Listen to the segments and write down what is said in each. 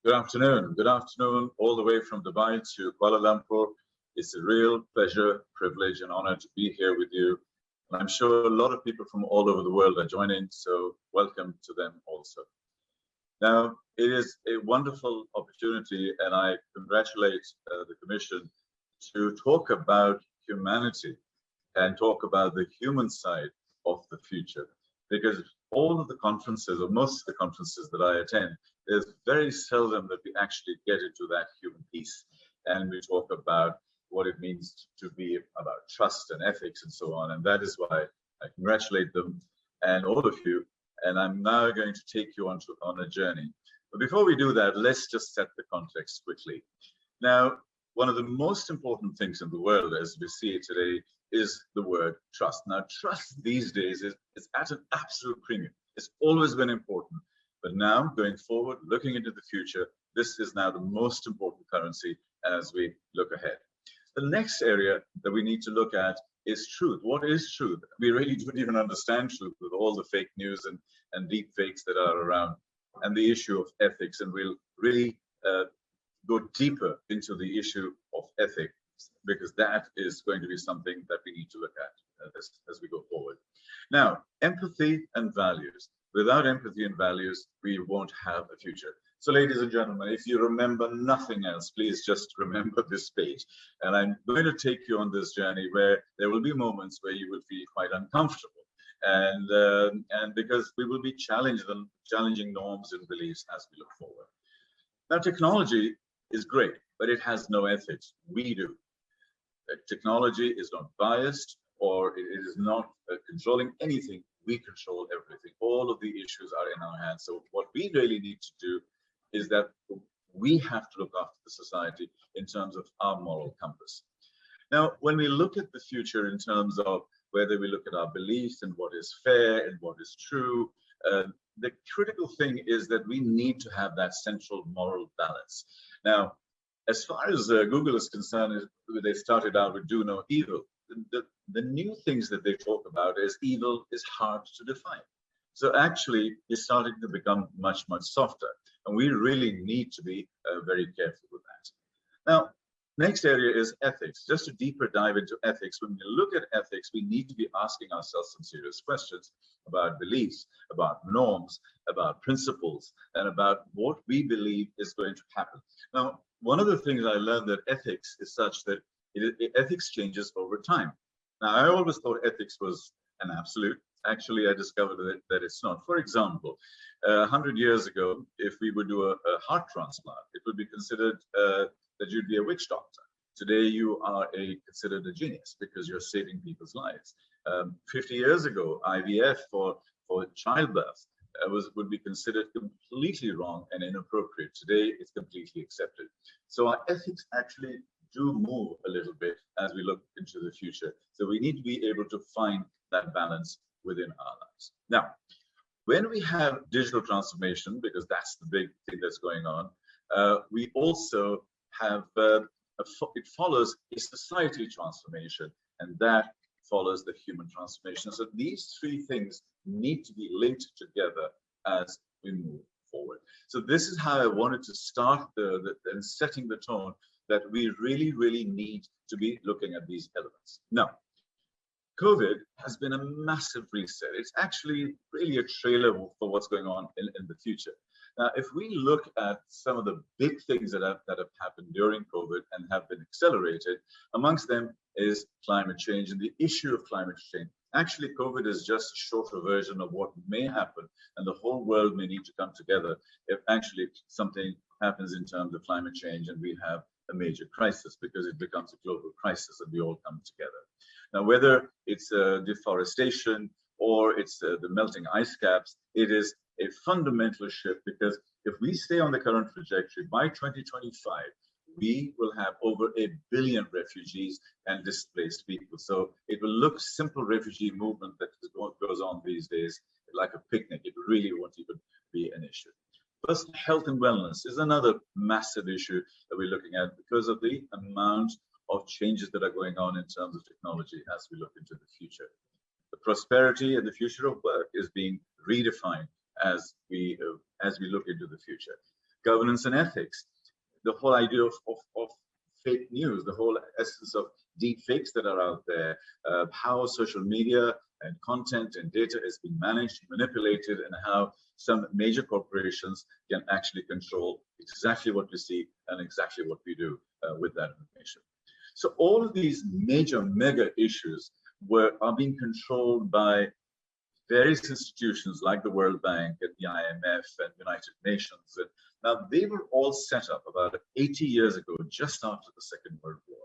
Good afternoon. Good afternoon, all the way from Dubai to Kuala Lumpur. It's a real pleasure, privilege, and honor to be here with you. And I'm sure a lot of people from all over the world are joining, so welcome to them also. Now, it is a wonderful opportunity, and I congratulate the Commission to talk about humanity and talk about the human side of the future. Because all of the conferences, or most of the conferences that I attend, there's very seldom that we actually get into that human piece. And we talk about what it means to be about trust and ethics and so on. And that is why I congratulate them and all of you. And I'm now going to take you on a journey. But before we do that, let's just set the context quickly. Now, one of the most important things in the world, as we see it today, is the word trust. Now, trust these days is at an absolute premium. It's always been important. But now, going forward, looking into the future, this is now the most important currency as we look ahead. The next area that we need to look at is truth. What is truth? We really don't even understand truth with all the fake news and deep fakes that are around, and the issue of ethics. And we'll really go deeper into the issue of ethics, because that is going to be something that we need to look at as we go forward. Now, empathy and values. Without empathy and values, we won't have a future. So ladies and gentlemen, if you remember nothing else, please just remember this page. And I'm going to take you on this journey where there will be moments where you will feel quite uncomfortable. And because we will be challenging norms and beliefs as we look forward. Now, technology is great, but it has no ethics. We do. Technology is not biased, or it is not controlling anything. We control everything. All of the issues are in our hands. So what we really need to do is that we have to look after the society in terms of our moral compass. Now, when we look at the future in terms of whether we look at our beliefs and what is fair and what is true, the critical thing is that we need to have that central moral balance. Now, as far as Google is concerned, they started out with do no evil. The new things that they talk about is evil is hard to define. So actually, it's starting to become much, much softer. And we really need to be very careful with that. Now, next area is ethics. Just a deeper dive into ethics. When we look at ethics, we need to be asking ourselves some serious questions about beliefs, about norms, about principles, and about what we believe is going to happen. Now, one of the things I learned that ethics is such that ethics changes over time. Now, I always thought ethics was an absolute. Actually, I discovered that it's not. For example, 100 years ago, if we would do a heart transplant, it would be considered that you'd be a witch doctor. Today, you are considered a genius because you're saving people's lives. 50 years ago, IVF for childbirth would be considered completely wrong and inappropriate. Today, it's completely accepted. So our ethics actually do move a little bit as we look into the future. So we need to be able to find that balance within our lives. Now, when we have digital transformation, because that's the big thing that's going on, we also have, it follows a society transformation, and that follows the human transformation. So these three things need to be linked together as we move forward. So this is how I wanted to start and setting the tone that we really, really need to be looking at these elements. Now, COVID has been a massive reset. It's actually really a trailer for what's going on in the future. Now, if we look at some of the big things that have happened during COVID and have been accelerated, amongst them is climate change and the issue of climate change. Actually, COVID is just a shorter version of what may happen, and the whole world may need to come together if actually something happens in terms of climate change and we have a major crisis, because it becomes a global crisis and we all come together. Now, whether it's deforestation or it's the melting ice caps, it is a fundamental shift, because if we stay on the current trajectory, by 2025, we will have over 1 billion refugees and displaced people. So it will look simple refugee movement that goes on these days like a picnic. It really won't even be an issue. Personal health and wellness is another massive issue that we're looking at because of the amount of changes that are going on in terms of technology as we look into the future. The prosperity and the future of work is being redefined as we look into the future. governance and ethics, the whole idea of fake news, the whole essence of deep fakes that are out there, how social media and content and data is being managed, manipulated, and how some major corporations can actually control exactly what we see and exactly what we do with that information. So all of these major mega issues are being controlled by various institutions like the World Bank and the IMF and United Nations. And now they were all set up about 80 years ago, just after the Second World War.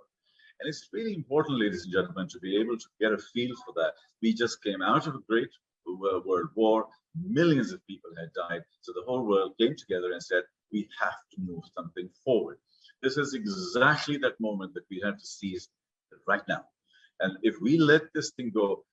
And it's really important, ladies and gentlemen, to be able to get a feel for that. We just came out of a great world war. Millions of people had died. So the whole world came together and said, we have to move something forward. This is exactly that moment that we have to seize right now. And if we let this thing go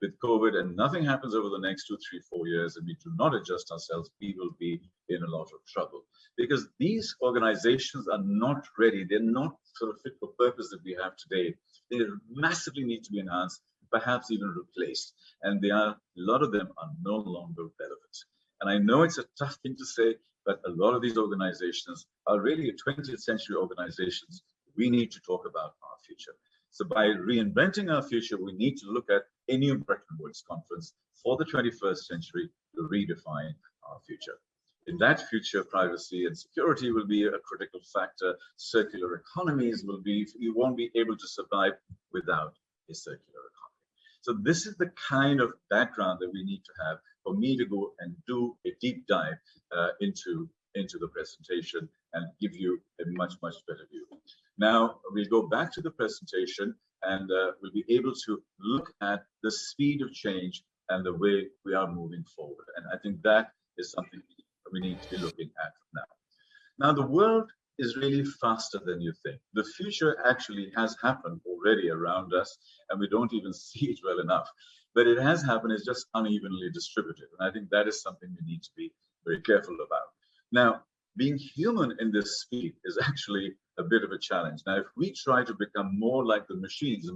with COVID and nothing happens over the next 2, 3, 4 years and we do not adjust ourselves, we will be in a lot of trouble. Because these organizations are not ready. They're not sort of fit for purpose that we have today. They massively need to be enhanced, perhaps even replaced. And a lot of them are no longer relevant. And I know it's a tough thing to say, but a lot of these organizations are really 20th century organizations. We need to talk about our future. So by reinventing our future, we need to look at a new Bretton Woods conference for the 21st century to redefine our future. In that future, privacy and security will be a critical factor. Circular economies will be, you won't be able to survive without a circular economy. So this is the kind of background that we need to have for me to go and do a deep dive into the presentation and give you a much, much better view. Now, we'll go back to the presentation and we'll be able to look at the speed of change and the way we are moving forward. And I think that is something we need to be looking at now. Now, the world is really faster than you think. The future actually has happened already around us, and we don't even see it well enough. But it has happened, it's just unevenly distributed. And I think that is something we need to be very careful about. Now, being human in this speed is actually a bit of a challenge. Now, if we try to become more like the machines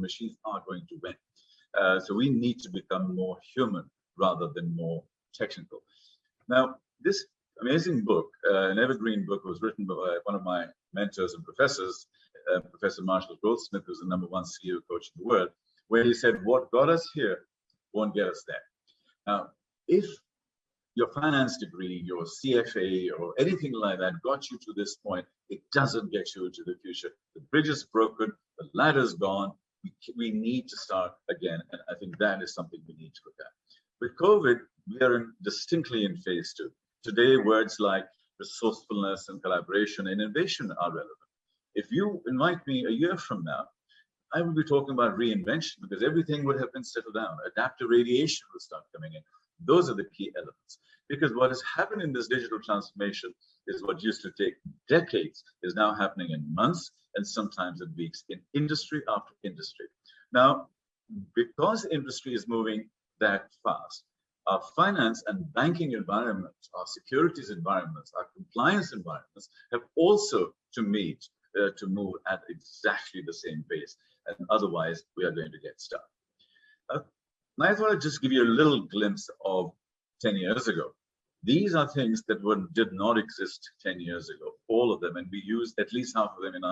are going to win. So we need to become more human rather than more technical. Now, this amazing book, an evergreen book, was written by one of my mentors and professors, Professor Marshall Goldsmith, who's the #1 CEO coach in the world, where he said, what got us here won't get us there. Now, if your finance degree, your CFA, or anything like that got you to this point, it doesn't get you into the future. The bridge is broken, the ladder's gone. We need to start again, and I think that is something we need to look at. With COVID, we are distinctly in phase 2. Today, words like resourcefulness and collaboration and innovation are relevant. If you invite me a year from now, I will be talking about reinvention because everything would have been settled down. Adaptive radiation will start coming in. Those are the key elements. Because what has happened in this digital transformation is what used to take decades is now happening in months and sometimes in weeks in industry after industry. Now, because industry is moving that fast, our finance and banking environments, our securities environments, our compliance environments have also to move at exactly the same pace. And otherwise, we are going to get stuck. I thought I'd just give you a little glimpse of 10 years ago. These are things that did not exist 10 years ago, all of them, and we use at least half of them in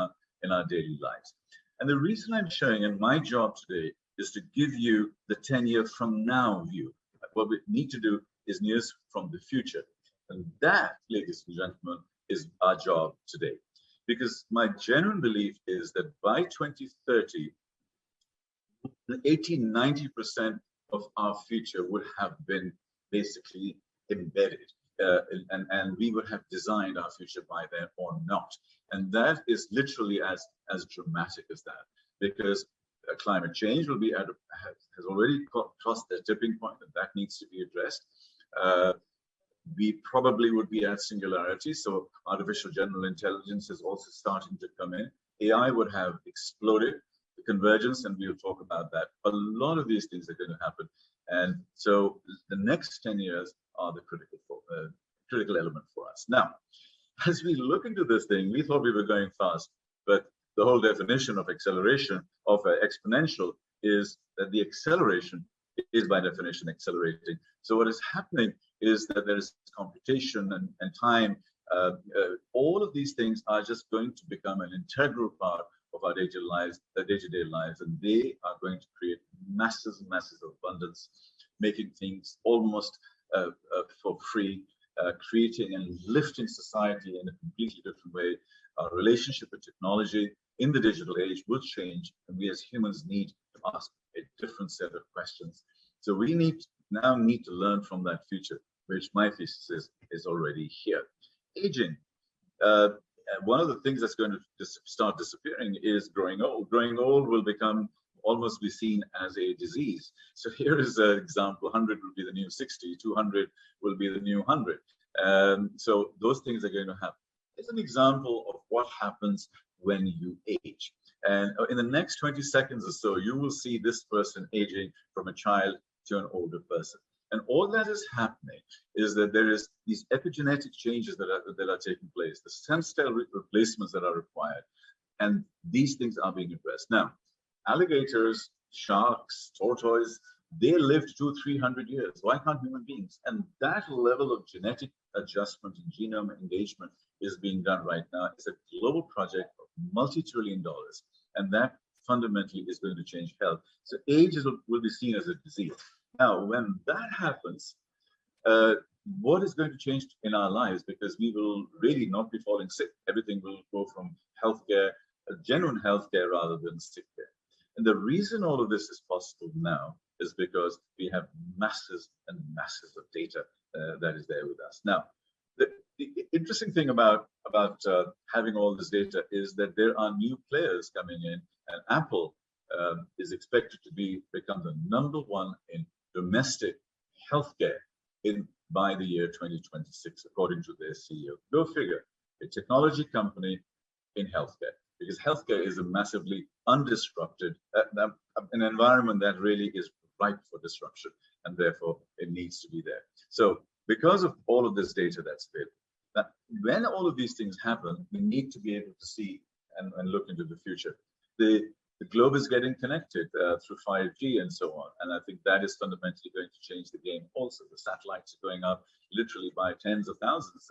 our daily lives. And the reason I'm showing, and my job today, is to give you the 10-year from now view. What we need to do is news from the future. And that, ladies and gentlemen, is our job today. Because my genuine belief is that by 2030, 80–90% of our future would have been basically embedded, and we would have designed our future by then or not. And that is literally as dramatic as that, because climate change will be has already crossed the tipping point, and that needs to be addressed. We probably would be at singularity, so artificial general intelligence is also starting to come in. AI would have exploded, the convergence, and we'll talk about that. A lot of these things are going to happen. And so the next 10 years are the critical element for us. Now, as we look into this thing, we thought we were going fast, but the whole definition of acceleration of exponential is that the acceleration is by definition accelerating. So what is happening is that there is computation and time All of these things are just going to become an integral part of our day-to-day lives, and they are going to create masses and masses of abundance, making things almost for free, creating and lifting society in a completely different way. Our relationship with technology in the digital age will change, and we as humans need to ask a different set of questions. So we now need to learn from that future, which my thesis is already here. Aging. One of the things that's going to start disappearing is growing old. Growing old will almost be seen as a disease. So here is an example: 100 will be the new 60, 200 will be the new 100. So those things are going to happen. It's an example of what happens when you age. And in the next 20 seconds or so, you will see this person aging from a child to an older person. And all that is happening is that there is these epigenetic changes that are taking place, the stem cell replacements that are required, and these things are being addressed. Now, alligators, sharks, tortoises, they lived 200-300 years. Why can't human beings? And that level of genetic adjustment and genome engagement is being done right now. It's a global project of multi-trillion dollars, and that fundamentally is going to change health. So age will be seen as a disease. Now, when that happens, what is going to change in our lives? Because we will really not be falling sick. Everything will go from healthcare, genuine healthcare, rather than sick care. And the reason all of this is possible now is because we have masses and masses of data that is there with us. Now, the interesting thing about having all this data is that there are new players coming in, and Apple is expected to become the #1 in domestic healthcare by the year 2026, according to their CEO. Go figure, a technology company in healthcare, because healthcare is a massively undisrupted, an environment that really is ripe for disruption, and therefore it needs to be there. So because of all of this data that's available, now, when all of these things happen, we need to be able to see and look into the future. The globe is getting connected through 5G and so on, and I think that is fundamentally going to change the game also. The satellites are going up literally by tens of thousands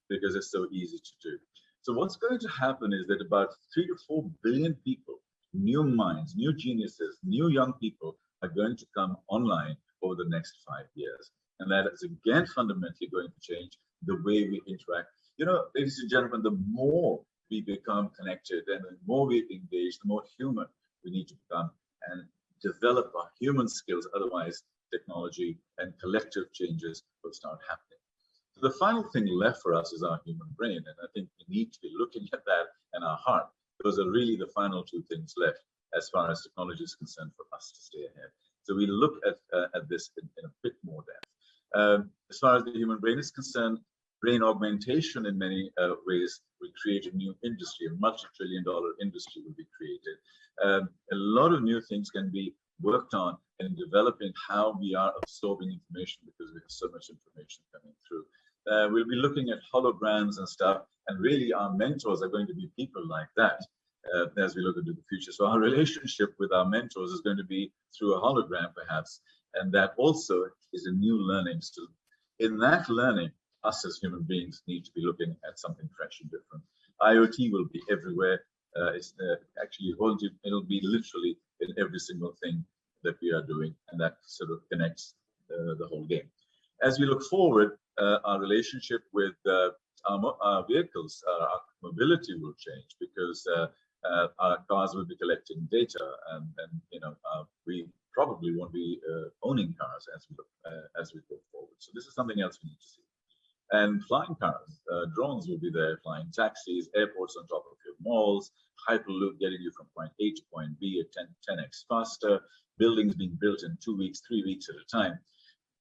because it's so easy to do. So what's going to happen is that about 3 to 4 billion people, new minds, new geniuses, new young people are going to come online over the next 5 years. And that is again fundamentally going to change the way we interact. You know, ladies and gentlemen, the more we become connected and the more we engage, the more human we need to become and develop our human skills. Otherwise, technology and collective changes will start happening. So the final thing left for us is our human brain. And I think we need to be looking at that and our heart. Those are really the final two things left as far as technology is concerned for us to stay ahead. So we look at this in a bit more depth. As far as the human brain is concerned, brain augmentation in many ways will create a new industry, a multi-trillion-dollar industry will be created. A lot of new things can be worked on in developing how we are absorbing information, because we have so much information coming through. We'll be looking at holograms and stuff, and really our mentors are going to be people like that as we look into the future. So our relationship with our mentors is going to be through a hologram perhaps, and that also is a new learning. So in that learning, us as human beings need to be looking at something fresh and different. IoT will be everywhere. It'll be literally in every single thing that we are doing, and that sort of connects the whole game. As we look forward, our relationship with our vehicles, our mobility will change, because our cars will be collecting data, and we probably won't be owning cars as we go forward. So this is something else we need to see. And flying cars, drones will be there, flying taxis, airports on top of your malls, Hyperloop getting you from point A to point B at 10x faster, buildings being built in 2 weeks, 3 weeks at a time.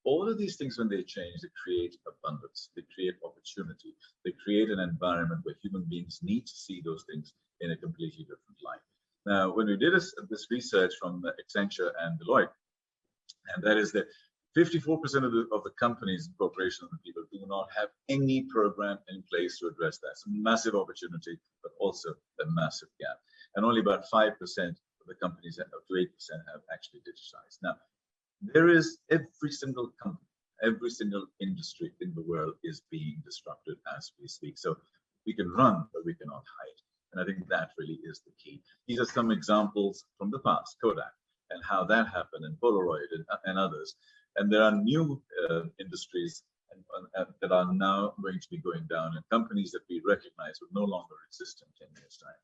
All of these things, when they change, they create abundance, they create opportunity, they create an environment where human beings need to see those things in a completely different light. Now, when we did this research from Accenture and Deloitte, and that is that 54% of the companies and corporations and people do not have any program in place to address that. It's a massive opportunity, but also a massive gap. And only about 5% of the companies, up to 8%, have actually digitized. Now, there is every single company every single industry in the world is being disrupted as we speak. So we can run, but we cannot hide. And I think that really is the key. These are some examples from the past, Kodak, and how that happened, and Polaroid and others. And there are new industries that are now going to be going down, and companies that we recognize will no longer exist in 10 years' time.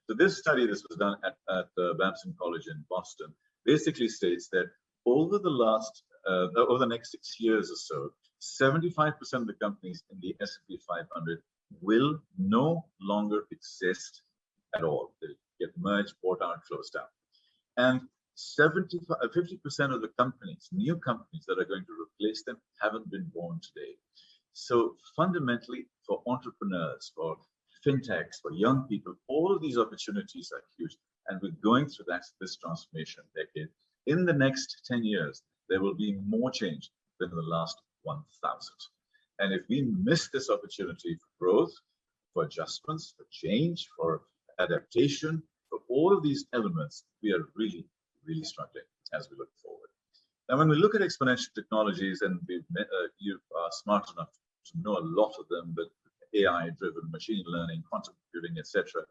So this study, this was done at Babson College in Boston, basically states that over the next 6 years or so, 75% of the companies in the S&P 500 will no longer exist at all. They get merged, bought out, closed down. And 50% of the companies, new companies that are going to replace them, haven't been born today. So fundamentally, for entrepreneurs, for fintechs, for young people, all of these opportunities are huge. And we're going through this transformation decade. In the next 10 years, there will be more change than in the last 1,000. And if we miss this opportunity for growth, for adjustments, for change, for adaptation, for all of these elements, we are really, really struggling as we look forward. Now, when we look at exponential technologies, and you are smart enough to know a lot of them, but AI-driven machine learning, quantum computing, etc.,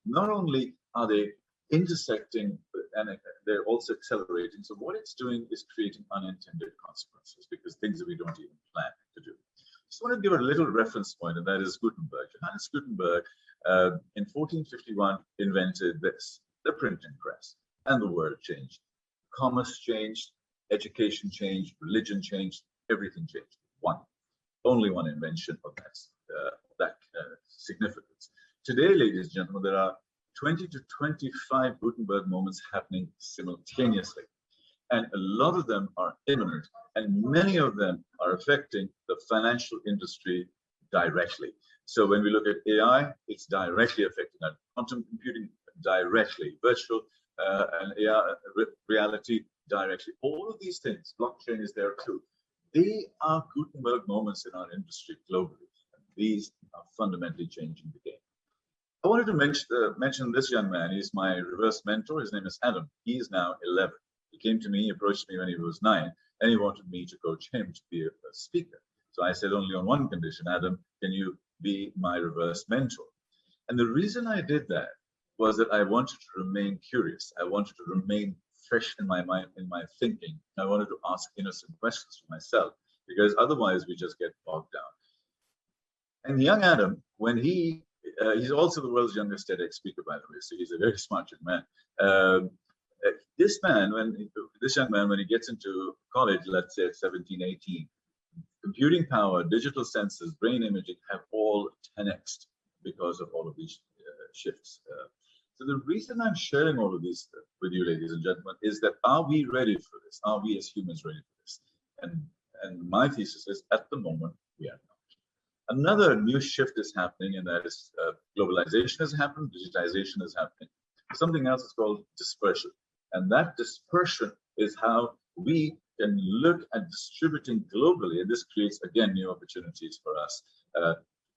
not only are they intersecting, and they're also accelerating. So what it's doing is creating unintended consequences, because things that we don't even plan to do. Just want to give a little reference point, and that is Gutenberg. Johannes Gutenberg, in 1451, invented this, the printing press, and the world changed. Commerce changed, education changed, religion changed, everything changed. Only one invention of that significance. Today, ladies and gentlemen, there are 20 to 25 Gutenberg moments happening simultaneously. And a lot of them are imminent, and many of them are affecting the financial industry directly. So when we look at AI, it's directly affecting our quantum computing directly, virtual and AI reality directly. All of these things, blockchain is there too. They are Gutenberg moments in our industry globally. And these are fundamentally changing the game. I wanted to mention this young man. He's my reverse mentor. His name is Adam. He is now 11. He came to me, he approached me when he was 9, and he wanted me to coach him to be a speaker. So I said, only on one condition, Adam, can you be my reverse mentor? And the reason I did that was that I wanted to remain curious. I wanted to remain fresh in my mind, in my thinking. I wanted to ask innocent questions for myself, because otherwise we just get bogged down. And young Adam, when he's also the world's youngest TEDx speaker, by the way, so he's a very smart young man. This young man, when he gets into college, let's say at 17, 18, computing power, digital sensors, brain imaging have all 10x'd because of all of these shifts. So the reason I'm sharing all of these with you, ladies and gentlemen, is that are we ready for this? Are we as humans ready for this? And my thesis is, at the moment, we are not. Another new shift is happening, and that is globalization has happened, digitization is happening. Something else is called dispersion. And that dispersion is how we can look at distributing globally. And this creates, again, new opportunities for us.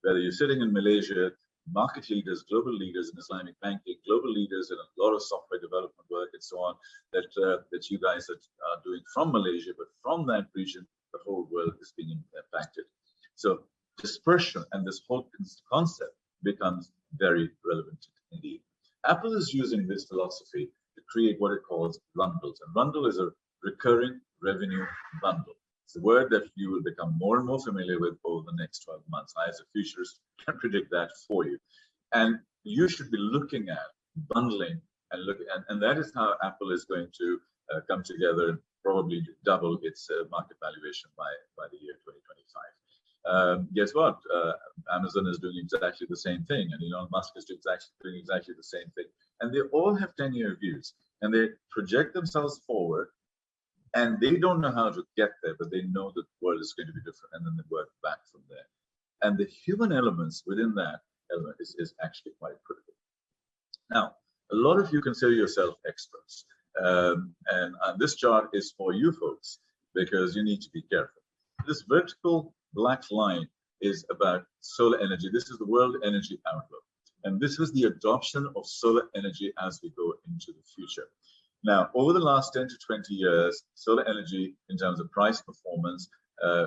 Whether you're sitting in Malaysia, market leaders, global leaders in Islamic banking, global leaders in a lot of software development work and so on, that you guys are doing from Malaysia, but from that region, the whole world is being impacted. So dispersion and this whole concept becomes very relevant indeed. Apple is using this philosophy to create what it calls bundles. And bundle is a recurring revenue bundle. It's a word that you will become more and more familiar with over the next 12 months. I, as a futurist, can predict that for you. And you should be looking at bundling and that is how Apple is going to come together and probably double its market valuation by the year 2025. Guess what? Amazon is doing exactly the same thing, and Elon Musk is doing exactly the same thing. And they all have 10-year views, and they project themselves forward, and they don't know how to get there, but they know that the world is going to be different, and then they work back from there. And the human elements within that element is actually quite critical. Now, a lot of you consider yourself experts, and this chart is for you folks, because you need to be careful. This vertical black line is about solar energy. This is the World Energy Outlook. And this was the adoption of solar energy as we go into the future. Now, over the last 10 to 20 years, solar energy, in terms of price performance,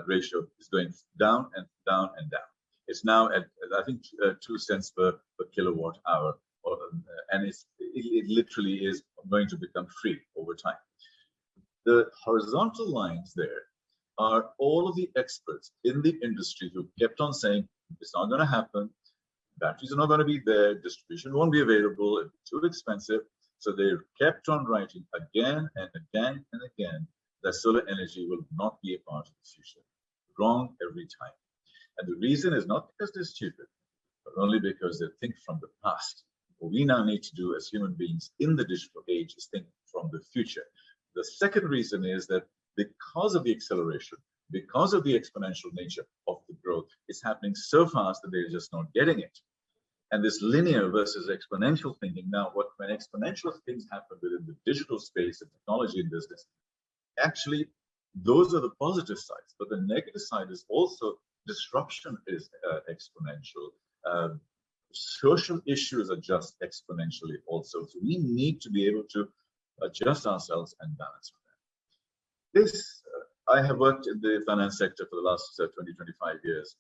ratio is going down and down and down. It's now at, I think, 2 cents per kilowatt hour, and it literally is going to become free over time. The horizontal lines there are all of the experts in the industry who kept on saying it's not going to happen, batteries are not going to be there, distribution won't be available, it's too expensive. So they kept on writing again and again and again that solar energy will not be a part of the future. Wrong every time. And the reason is not because they're stupid, but only because they think from the past. What we now need to do as human beings in the digital age is think from the future. The second reason is that because of the acceleration, because of the exponential nature of the growth, it's happening so fast that they're just not getting it. And this linear versus exponential thinking, now when exponential things happen within the digital space and technology and business, actually, those are the positive sides. But the negative side is also disruption is exponential. Social issues are just exponentially also. So we need to be able to adjust ourselves and balance with that. This, I have worked in the finance sector for the last 20, 25 years,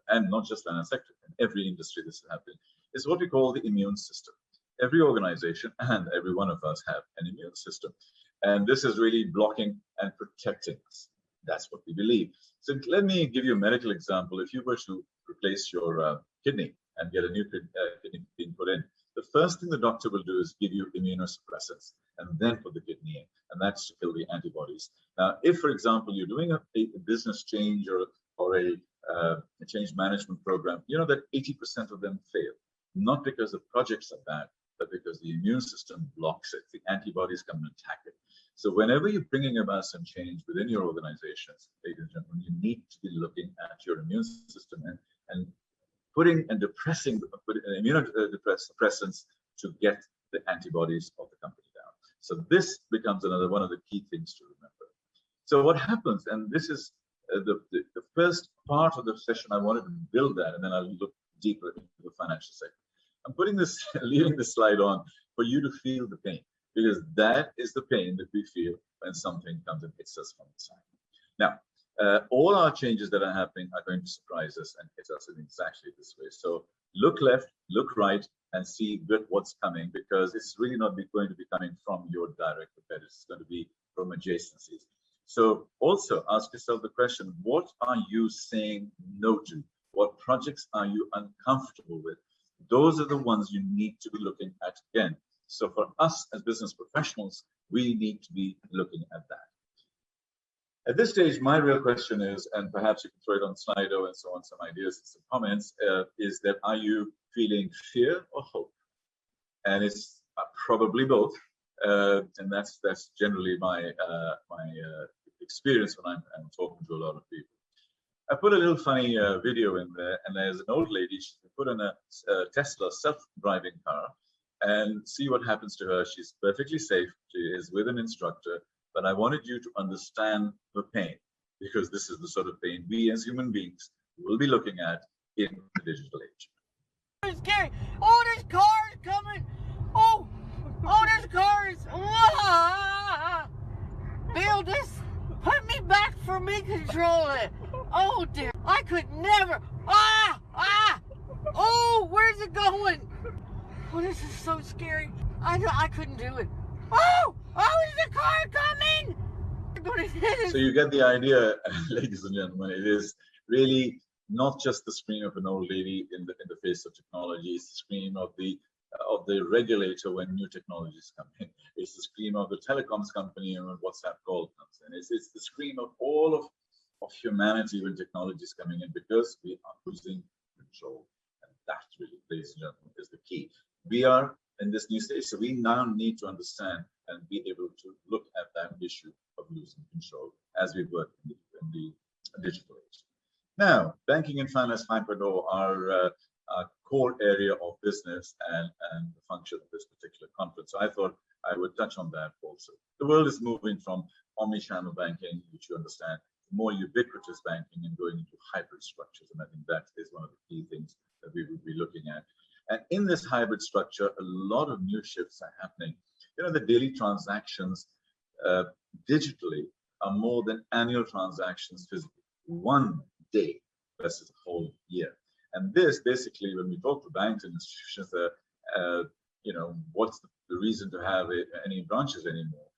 and not just finance sector, in every industry this is happening. It's what we call the immune system. Every organization and every one of us have an immune system. And this is really blocking and protecting us. That's what we believe. So let me give you a medical example. If you were to replace your kidney and get a new kidney being put in, the first thing the doctor will do is give you immunosuppressants and then put the kidney in, and that's to kill the antibodies. Now, if, for example, you're doing a business change or a change management program, you know that 80% of them fail, not because the projects are bad, but because the immune system blocks it. The antibodies come and attack it. So whenever you're bringing about some change within your organizations, ladies and gentlemen, you need to be looking at your immune system and putting and depressing immunosuppressants to get the antibodies of the company down. So this becomes another one of the key things to remember. So what happens, and this is the first part of the session, I wanted to build that, and then I'll look deeper into the financial sector. I'm putting this, leaving this slide on for you to feel the pain, because that is the pain that we feel when something comes and hits us from the side. Now, all our changes that are happening are going to surprise us and hit us in exactly this way. So look left, look right, and see what's coming, because it's really not going to be coming from your direct competitors. It's going to be from adjacencies. So also ask yourself the question, what are you saying no to? What projects are you uncomfortable with? Those are the ones you need to be looking at again. So for us as business professionals, we need to be looking at that. At this stage, my real question is, and perhaps you can throw it on Slido and so on, some ideas and some comments, is that are you feeling fear or hope? And it's probably both. And that's generally my experience when I'm talking to a lot of people. I put a little funny video in there, and there's an old lady. She put in a Tesla self-driving car, and see what happens to her. She's perfectly safe. She is with an instructor, but I wanted you to understand the pain, because this is the sort of pain we as human beings will be looking at in the digital age. It's scary. Oh, there's cars coming. Oh, there's cars. Bill, just put me back for me control it. Oh dear, I could never. Oh, where's it going? Oh, this is so scary. I couldn't do it. Oh, is the car coming? So you get the idea, ladies and gentlemen. It is really not just the scream of an old lady in the face of technology. It's the scream of the regulator when new technologies come in. It's the scream of the telecoms company and when WhatsApp call comes in. It's the scream of all of humanity when technology is coming in, because we are losing control. And that really, ladies and gentlemen, is the key. We are in this new stage, so we now need to understand and be able to look at that issue of losing control as we work in the digital age. Now, banking and finance 5.0 are a core area of business and the function of this particular conference. So I thought I would touch on that also. The world is moving from omni-channel banking, which you understand, to more ubiquitous banking and going into hybrid structures. And I think that is one of the key things that we will be looking at. And in this hybrid structure, a lot of new shifts are happening. You know, the daily transactions digitally are more than annual transactions physically. One day versus a whole year. And this basically, when we talk to banks and institutions, what's the reason to have any branches anymore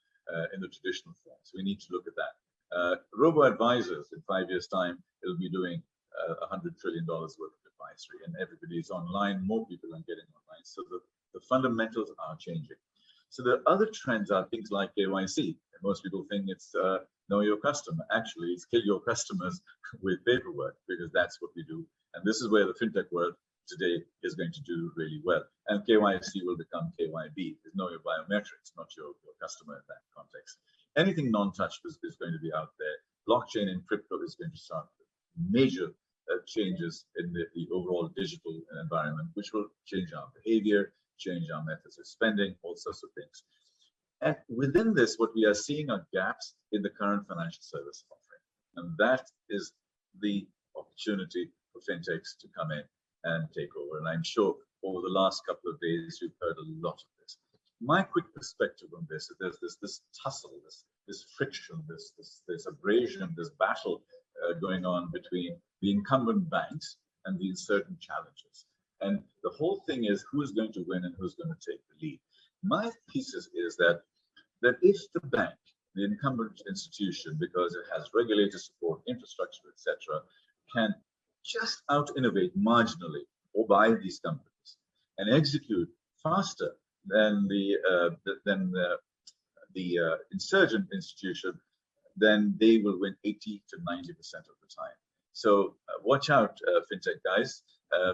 in the traditional form? So we need to look at that. Robo-advisors, in 5 years' time, it'll be doing $100 trillion worth of advisory, and everybody is online. More people are getting online. So the fundamentals are changing. So the other trends are things like KYC. Most people think it's know your customer. Actually, it's kill your customers with paperwork, because that's what we do. And this is where the fintech world today is going to do really well. And KYC will become KYB. It's know your biometrics, not your customer in that context. Anything non-touch is going to be out there. Blockchain and crypto is going to start major changes in the overall digital environment, which will change our behavior, change our methods of spending, all sorts of things. And within this, what we are seeing are gaps in the current financial service offering. And that is the opportunity for fintechs to come in and take over. And I'm sure over the last couple of days, you've heard a lot of this. My quick perspective on this is there's this tussle, this friction, this abrasion, this battle going on between the incumbent banks and the insurgent challengers. And the whole thing is who's going to win and who's going to take the lead. My thesis is that if the bank, the incumbent institution, because it has regulator support, infrastructure, etc., can just out-innovate marginally or buy these companies and execute faster than the insurgent institution, then they will win 80 to 90% of the time. So watch out, fintech guys,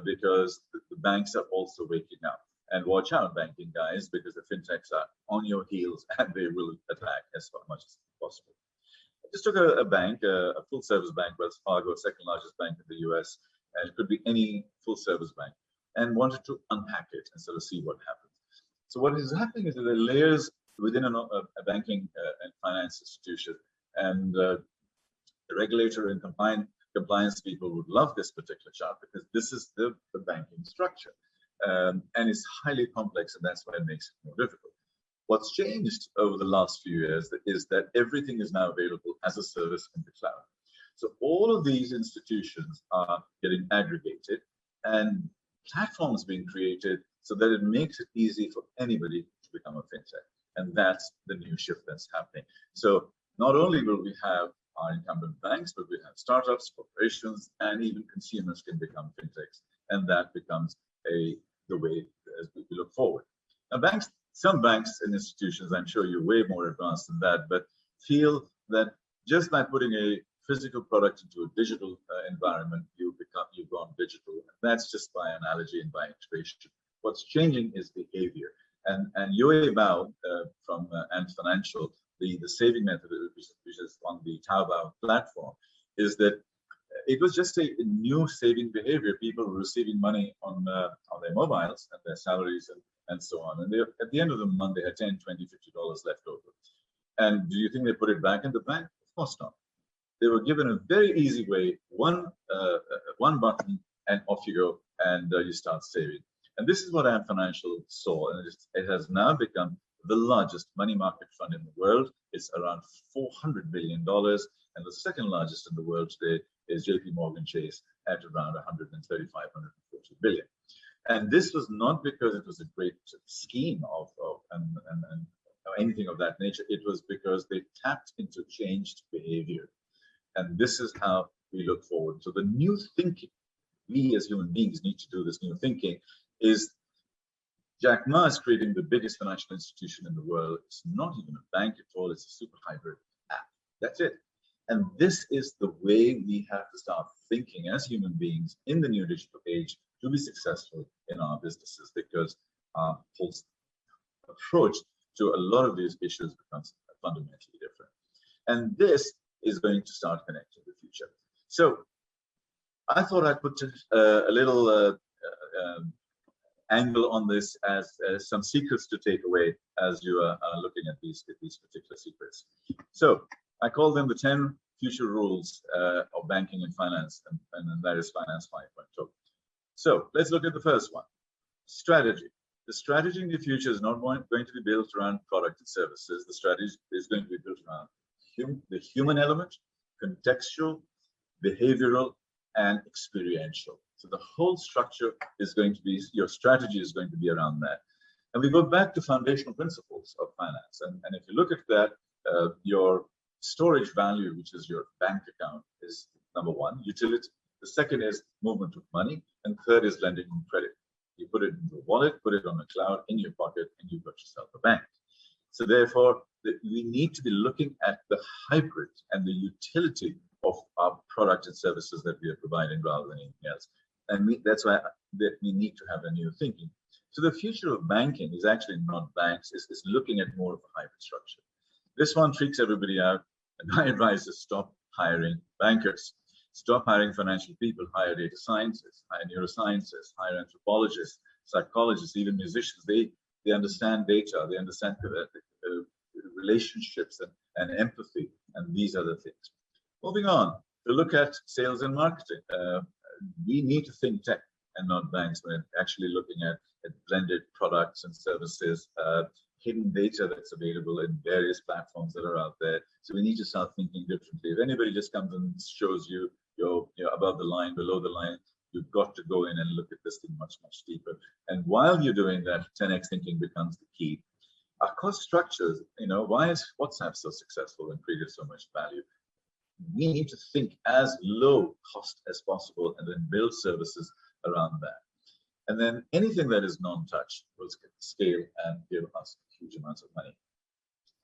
because the banks are also waking up. And watch out, banking guys, because the fintechs are on your heels and they will attack as much as possible. I just took a bank, a full-service bank, Wells Fargo, second largest bank in the US, and it could be any full-service bank, and wanted to unpack it and sort of see what happens. So what is happening is that there are layers within a banking and finance institution, and the regulator and compliance people would love this particular chart because this is the banking structure. And it's highly complex, and that's why it makes it more difficult. What's changed over the last few years is that everything is now available as a service in the cloud. So all of these institutions are getting aggregated and platforms being created so that it makes it easy for anybody to become a fintech. And that's the new shift that's happening. So not only will we have our incumbent banks, but we have startups, corporations, and even consumers can become fintechs. And that becomes the way as we look forward. Now, some banks and institutions, I'm sure you're way more advanced than that, but feel that just by putting a physical product into a digital environment, you've gone digital. That's just by analogy and by integration. What's changing is behavior. And Yue Bao from Ant Financial, the saving method, which is on the Taobao platform, is that it was just a new saving behavior. People were receiving money on their mobiles and their salaries and so on. And at the end of the month, they had $10, $20, $50 left over. And do you think they put it back in the bank? Of course not. They were given a very easy way, one button, and off you go, and you start saving. And this is what Ant Financial saw, and it has now become the largest money market fund in the world. It's around $400 billion, and the second largest in the world today is JP Morgan Chase at around 135, 140 billion. And this was not because it was a great scheme and anything of that nature. It was because they tapped into changed behavior. And this is how we look forward. So the new thinking, we as human beings need to do this new thinking, is Jack Ma is creating the biggest financial institution in the world. It's not even a bank at all. It's a super hybrid app. That's it. And this is the way we have to start thinking as human beings in the new digital age to be successful in our businesses, because our whole approach to a lot of these issues becomes fundamentally different. And this is going to start connecting the future. So I thought I'd put a little angle on this as some secrets to take away as you are looking at these particular secrets. So I call them the 10 future rules of banking and finance, and that is Finance 5.0. So let's look at the first one, strategy. The strategy in the future is not going to be built around product and services. The strategy is going to be built around the human element, contextual, behavioral, and experiential. So the whole structure is going to be, your strategy is going to be around that. And we go back to foundational principles of finance. And if you look at that, your storage value, which is your bank account, is number one, utility. The second is movement of money. And third is lending and credit. You put it into a wallet, put it on a cloud, in your pocket, and you've got yourself a bank. So therefore, we need to be looking at the hybrid and the utility of our products and services that we are providing rather than anything else. And that's why we need to have a new thinking. So the future of banking is actually not banks, it's looking at more of a hybrid structure. This one freaks everybody out, and my advice is stop hiring bankers. Stop hiring financial people, hire data scientists, hire neuroscientists, hire anthropologists, psychologists, even musicians. They understand data, they understand relationships and empathy, and these are the things. Moving on, to look at sales and marketing. We need to think tech and not banks when actually looking at blended products and services, hidden data that's available in various platforms that are out there. So we need to start thinking differently. If anybody just comes and shows you you're above the line, below the line, you've got to go in and look at this thing much, much deeper. And while you're doing that, 10x thinking becomes the key. Our cost structures, why is WhatsApp so successful and created so much value? We need to think as low cost as possible and then build services around that. And then anything that is non-touch will scale and give us huge amounts of money.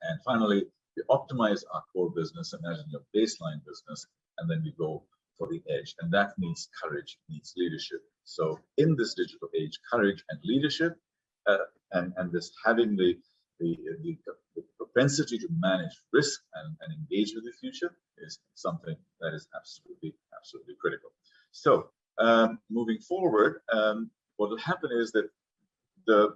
And finally, we optimize our core business, imagine your baseline business, and then we go for the edge. And that needs courage, needs leadership. So in this digital age, courage and leadership, and this having the propensity to manage risk and engage with the future is something that is absolutely critical. So moving forward, what will happen is that the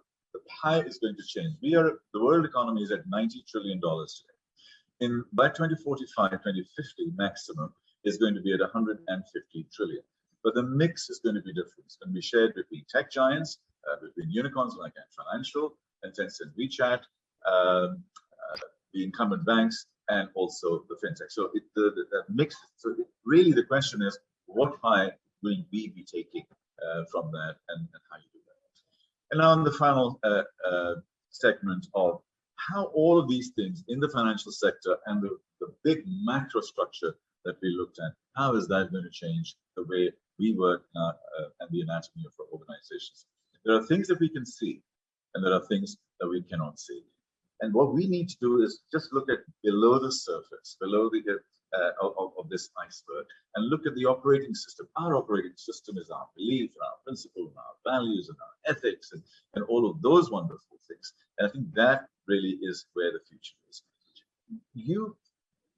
pie is going to change. The world economy is at $90 trillion today. By 2045, 2050 maximum is going to be at 150 trillion. But the mix is going to be different. It's going to be shared between tech giants, between unicorns like Financial, and Tencent WeChat, the incumbent banks, and also the fintech. So the mix. So really, the question is, what pie will we be taking from that, and how you do that? And now, on the final segment of how all of these things in the financial sector and the big macro structure that we looked at, how is that going to change the way we work and the anatomy of our organizations? There are things that we can see, and there are things that we cannot see. And what we need to do is just look at below the surface, below the of this iceberg, and look at the operating system. Our operating system is our belief, and our principle, and our values, and our ethics, and all of those wonderful things. And I think that really is where the future is.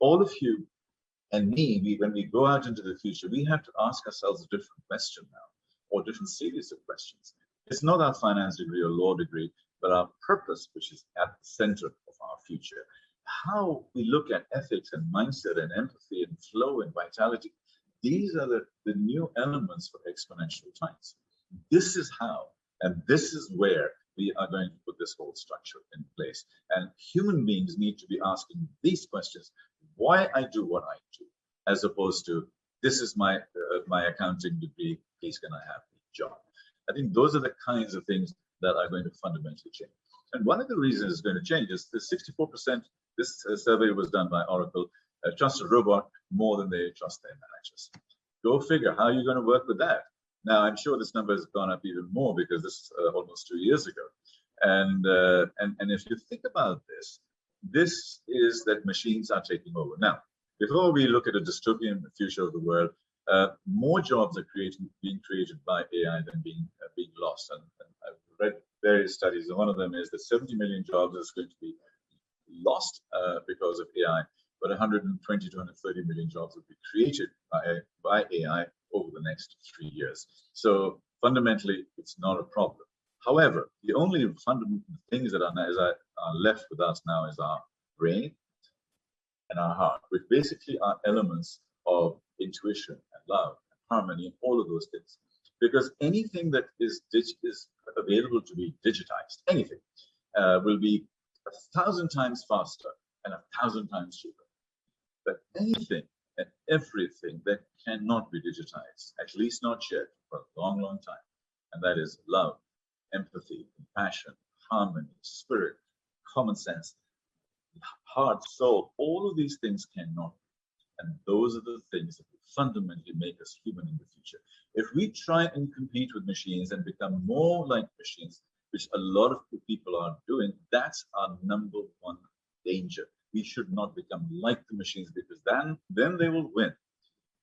All of you, and me, when we go out into the future, we have to ask ourselves a different question now, or different series of questions. It's not our finance degree or law degree, but our purpose, which is at the center of our future. How we look at ethics and mindset and empathy and flow and vitality, these are the new elements for exponential times. This is how, and this is where we are going to put this whole structure in place. And human beings need to be asking these questions: why I do what I do, as opposed to, this is my accounting degree, please can I have the job? I think those are the kinds of things that are going to fundamentally change. And one of the reasons it's going to change is the 64%, this survey was done by Oracle, trust a robot more than they trust their managers. Go figure, how are you going to work with that? Now, I'm sure this number has gone up even more because this is almost 2 years ago. And if you think about this is that machines are taking over. Now, before we look at a dystopian future of the world, more jobs are being created by AI than being lost. And I've read various studies, and one of them is that 70 million jobs is going to be lost because of AI, but 120 to 130 million jobs will be created by AI over the next 3 years. So fundamentally, it's not a problem. However, the only fundamental things that are left with us now is our brain and our heart, which basically are elements of intuition and love and harmony and all of those things. Because anything that is available to be digitized, anything, will be 1,000 times faster and 1,000 times cheaper. But anything and everything that cannot be digitized, at least not yet, for a long, long time, and that is love, empathy, compassion, harmony, spirit, common sense, heart, soul, all of these things cannot. And those are the things that will fundamentally make us human in the future. If we try and compete with machines and become more like machines, which a lot of people are doing, that's our number one danger. We should not become like the machines, because then they will win.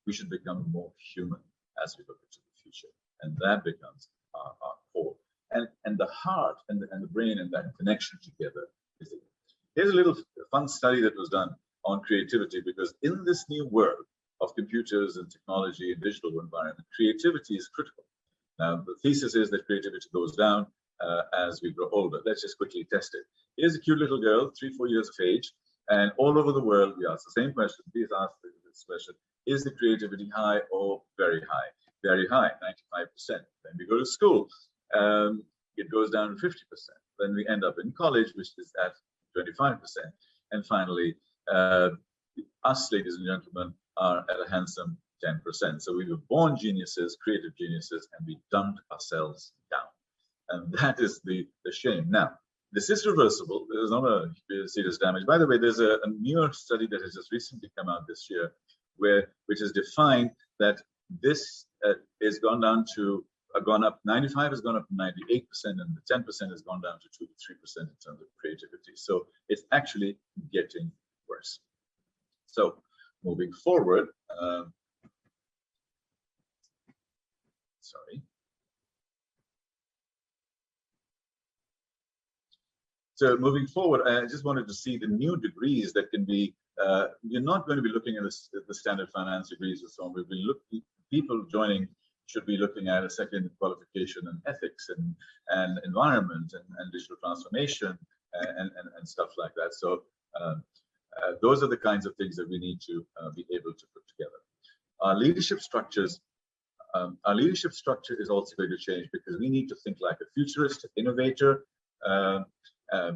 We should become more human as we look into the future. And that becomes our core. And the heart and the brain and that connection together is it. Here's a little fun study that was done on creativity, because in this new world of computers and technology and digital environment, creativity is critical. Now, the thesis is that creativity goes down as we grow older. Let's just quickly test it. Here's a cute little girl, 3-4 years of age, and all over the world, we ask the same question. Please ask this question: is the creativity high or very high? Very high, 95%. Then we go to school, it goes down to 50%. Then we end up in college, which is at 25%. And finally, us, ladies and gentlemen, are at a handsome 10%. So we were born geniuses, creative geniuses, and we dumped ourselves down. And that is the shame. Now, this is reversible. There's not a serious damage. By the way, there's a newer study that has just recently come out this year, which has defined that this is gone down to gone up. 95 has gone up to 98%, and the 10% has gone down to 2 to 3% in terms of creativity. So it's actually getting worse. So moving forward, sorry. So moving forward, I just wanted to see the new degrees that can be. You're not going to be looking at the standard finance degrees and so on. We'll be looking. People joining should be looking at a second qualification in ethics and environment and digital transformation and stuff like that. So those are the kinds of things that we need to be able to put together. Our leadership structures. Our leadership structure is also going to change, because we need to think like a futurist, innovator.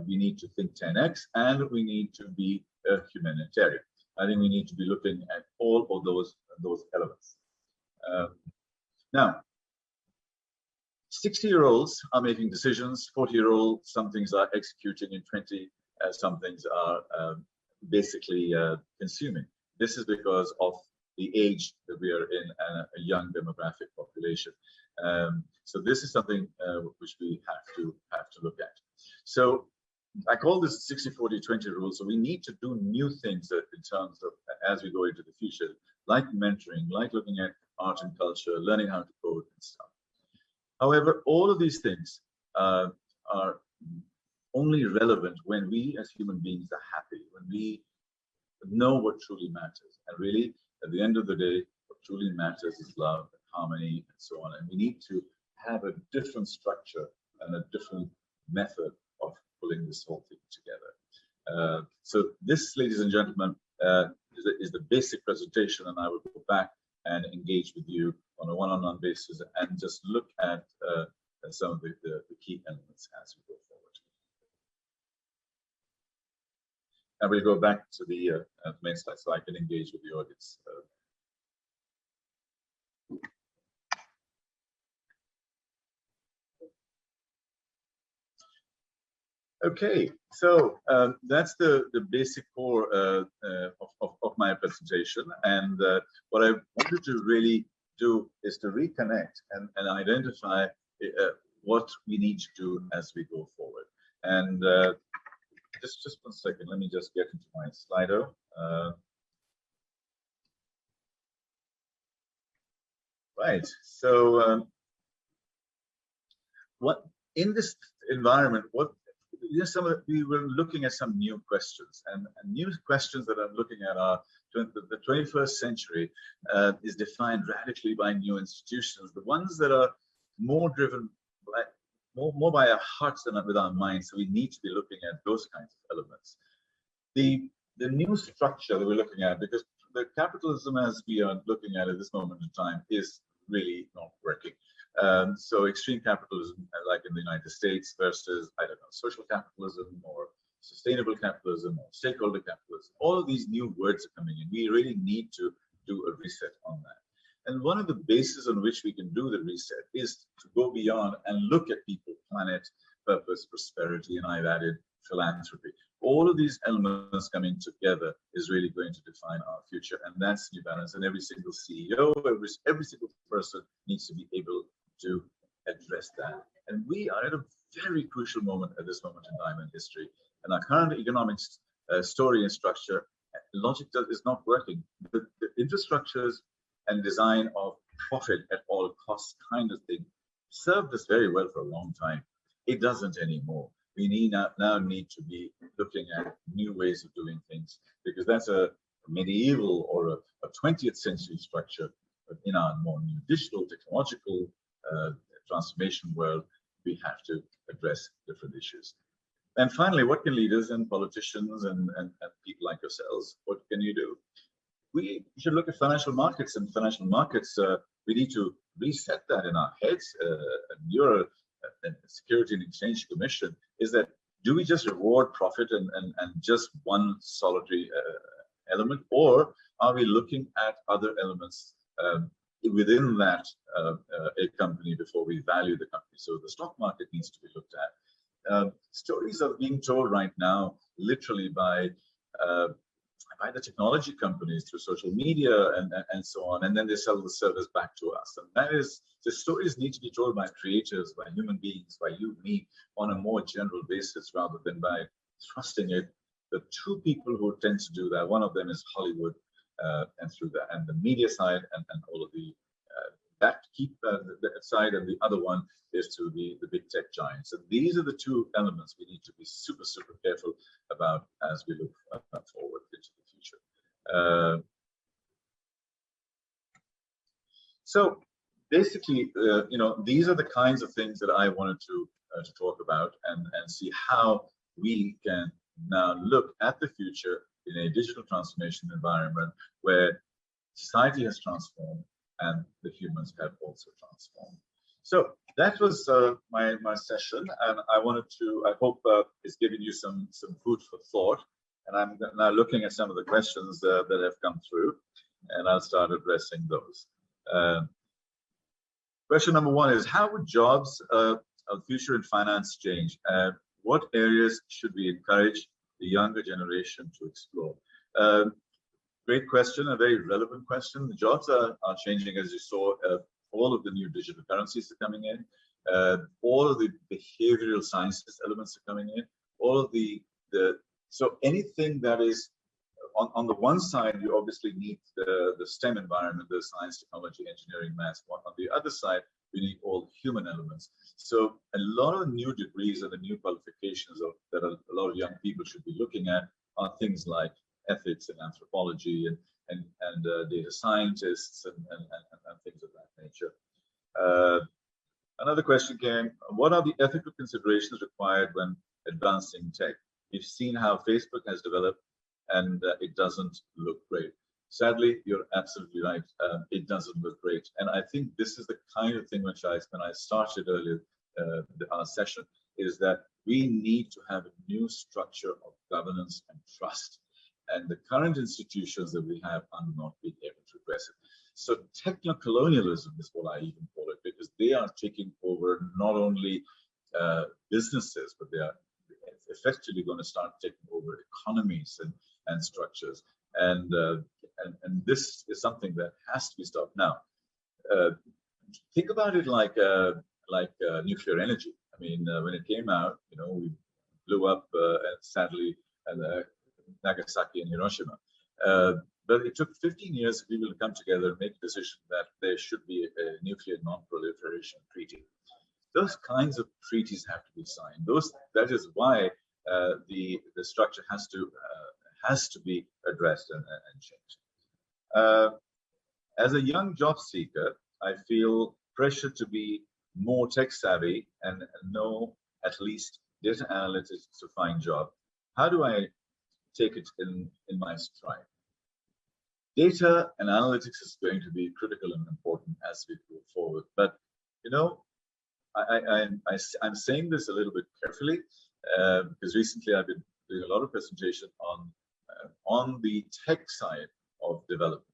We need to think 10x, and we need to be a humanitarian. I think we need to be looking at all of those elements. Now, 60-year-olds are making decisions, 40-year-olds, some things are executing, in 20, some things are basically consuming. This is because of the age that we are in, a young demographic population. So this is something which we have to look at. So I call this 60-40-20 rule. So we need to do new things in terms of as we go into the future, like mentoring, like looking at art and culture, learning how to code and stuff. However, all of these things are only relevant when we as human beings are happy, when we know what truly matters. And really, at the end of the day, what truly matters is love and harmony and so on. And we need to have a different structure and a different method of pulling this whole thing together. So this, ladies and gentlemen, is the basic presentation, and I will go back and engage with you on a one-on-one basis and just look at some of the key elements as we go forward. And we'll go back to the main slide so I can engage with the audience. Okay, so that's the basic core of my presentation, and what I wanted to really do is to reconnect and identify what we need to do as we go forward. And just 1 second, let me just get into my Slido. Right, so what in this environment, we were looking at some new questions, and new questions that I'm looking at are the 21st century is defined radically by new institutions, the ones that are more driven by more by our hearts than with our minds. So we need to be looking at those kinds of elements. The new structure that we're looking at, because the capitalism as we are looking at this moment in time is really not working. So extreme capitalism, like in the United States, versus, I don't know, social capitalism or sustainable capitalism or stakeholder capitalism. All of these new words are coming in. We really need to do a reset on that. And one of the bases on which we can do the reset is to go beyond and look at people, planet, purpose, prosperity, and I've added philanthropy. All of these elements coming together is really going to define our future, and that's New Balance. And every single CEO, every single person needs to be able to address that. And we are at a very crucial moment at this moment in time in history. And our current economics story and structure, logic is not working. The infrastructures and design of profit at all costs kind of thing served us very well for a long time. It doesn't anymore. We now need to be looking at new ways of doing things, because that's a medieval or a 20th century structure. But in our more new digital, technological transformation world, we have to address different issues. And finally, what can leaders and politicians and people like yourselves, what can you do? We should look at financial markets, and financial markets, we need to reset that in our heads. And your Security and Exchange Commission is that, do we just reward profit and just one solitary element, or are we looking at other elements within that a company before we value the company? So the stock market needs to be looked at. Stories are being told right now, literally by the technology companies through social media and so on, and then they sell the service back to us. And that is, the stories need to be told by creators, by human beings, by you, me, on a more general basis, rather than by thrusting it. The two people who tend to do that, one of them is Hollywood, and through that, and the media side, and all of the that keep that side, and the other one is to the big tech giants. And these are the two elements we need to be super careful about as we look forward into the future. So basically, these are the kinds of things that I wanted to talk about and see how we can now look at the future in a digital transformation environment where society has transformed and the humans have also transformed. So that was my session, and I hope it's giving you some food for thought. And I'm now looking at some of the questions that have come through, and I'll start addressing those. Question number one is, how would jobs of future in finance change? What areas should we encourage the younger generation to explore? Great question, a very relevant question. The jobs are changing, as you saw. All of the new digital currencies are coming in. All of the behavioral sciences elements are coming in. All of so anything that is on the one side, you obviously need the STEM environment, the science, technology, engineering, maths. On the other side, we need all human elements. So a lot of new degrees and the new qualifications that a lot of young people should be looking at are things like ethics and anthropology and data scientists and things of that nature. Another question came: what are the ethical considerations required when advancing tech? We've seen how Facebook has developed, and it doesn't look great. Sadly, you're absolutely right. It doesn't look great, and I think this is the kind of thing when I started earlier our session, is that we need to have a new structure of governance and trust. And the current institutions that we have are not being able to address it. So techno colonialism is what I even call it, because they are taking over not only businesses, but they are effectively going to start taking over economies and structures. And this is something that has to be stopped. Now, think about it like nuclear energy. I mean, when it came out, we blew up, and sadly, Nagasaki and Hiroshima. But it took 15 years for people to come together and make a decision that there should be a nuclear non-proliferation treaty. Those kinds of treaties have to be signed. That is why the structure has to be addressed and changed. As a young job seeker, I feel pressure to be more tech savvy and know at least data analytics to find job. How do I take it in my stride? Data and analytics is going to be critical and important as we go forward. But I'm saying this a little bit carefully because recently I've been doing a lot of presentation on the tech side of development.